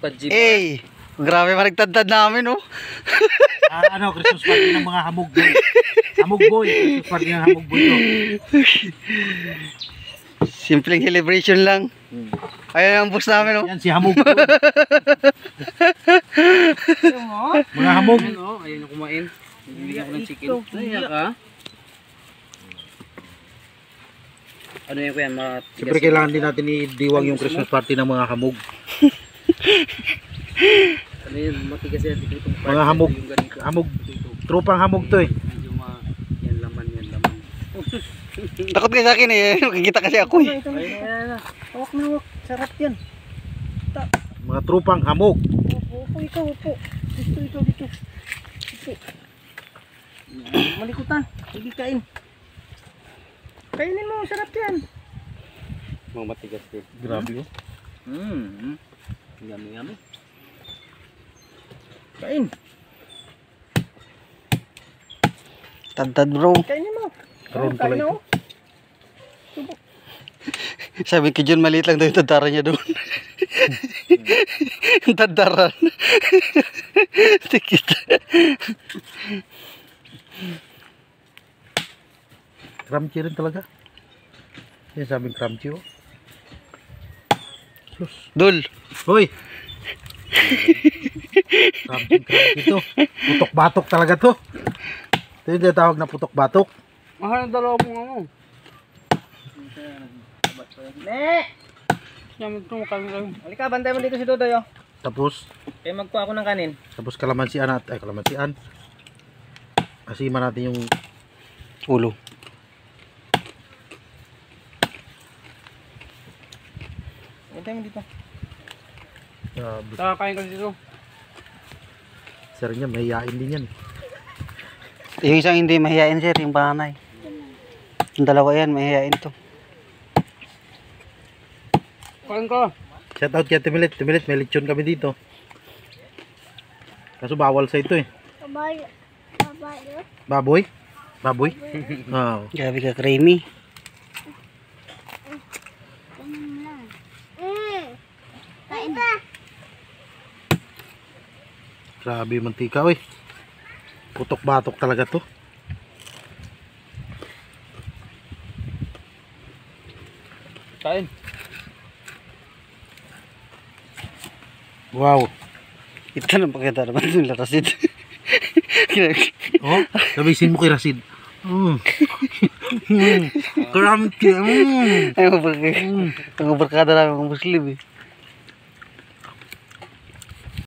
Pajib. Grabe maragtadtad namin, oh. Christmas party ng mga hamog boy. Hamog boy, Christmas party ng hamog boy to. Simpleng celebration lang. Ayan ang boss namin, oh. Yan si hamog boy. Mga hamog. Ayun yung kumain. Bibigyan ko ng chicken. Ayan ka. Ano yan kuya? Siyempre kailangan din natin i-diwang yung Christmas party ng mga hamog. Ano yun? Matigas yan. Mga hamog. Hamog. Tropang hamog to eh. Medyo yan laman. Takot kayo sa akin eh. Makikita kasi ako eh. Ayun. Hawak na hawak. Sarap yan. Mga tropang hamog. Upo ikaw, upo. Dito. Malikutan. Hindi kain. Kainin mo, sarap yan. Mga matigas din. Grabe oh. Yummy. Kain. Tadtad bro. Kainin mo. Karoon pala ito. Sabi ko John, maliit lang daw yung tadtara niya doon. Yung tadtaran. Tikit. Crunchy rin talaga. Yan sabing crunchy oh. Sus. Dul. Hoy. Crunchy to. Putok-batok talaga to. Ito yung tinatawag na putok-batok. Mahal ang dalawa mong ano. Halika, bantay mo dito si Dodoy oh. Tapos Kaya magkuha ako ng kanin. Tapos kalamansian natin. Kalamansian. Asima natin yung Ulo. Bantay mo dito. Kakain kasi dito. sir niya. Mahihain din yan. Yung isang hindi mahihain sir, yung panganay. Yung dalawa yan, mahihain to. Kain ka. Shout out kay Timilit. Timilit, may lechon kami dito. Kaso bawal sa ito eh. Baboy? Baboy? Oo. Grabe ka, creamy. Grabe yung mantika oy. Putok-batok talaga to. Kain. Wow. Ito na pakita naman yung larasid. Oh, sabihin mo kay Rasid. Crunchy. Ay, ang barkada namin ng Muslim eh.